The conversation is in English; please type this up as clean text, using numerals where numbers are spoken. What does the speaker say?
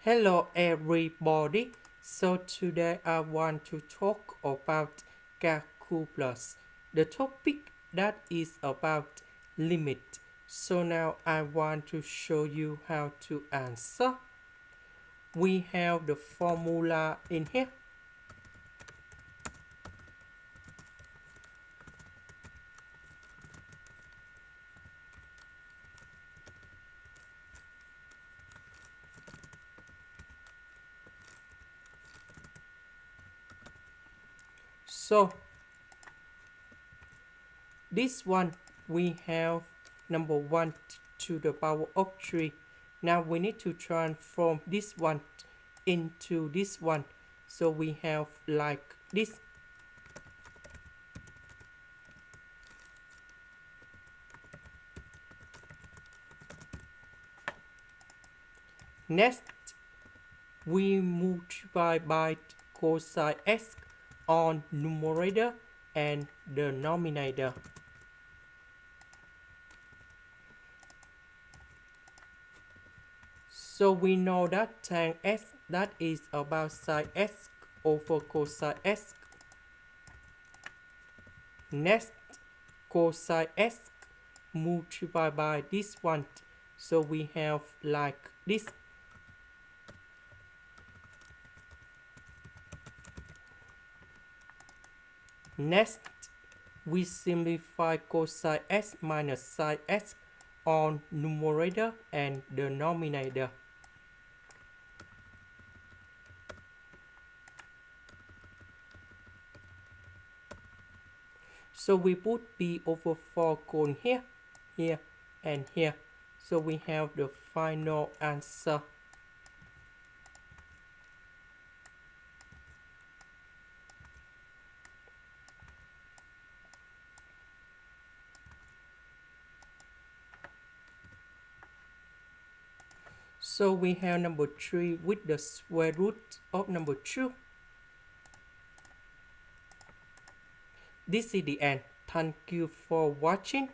Hello everybody. So today I want to talk about calculus. The topic that is about limit. So now I want to show you how to answer. We have the formula in here. So this one we have number 1 to the power of 3. Now we need to transform this one into this one. So we have like this. Next, we multiply by cosx on numerator and denominator. So we know that tan x that is about sin x over cosine x. Next, cosine x multiplied by this one. So we have like this. Next, we simplify cosine x minus sin x on numerator and denominator. So we put b over 4 cone here, here, and here. So we have the final answer. So we have number 3 with the square root of number 2. This is the end. Thank you for watching.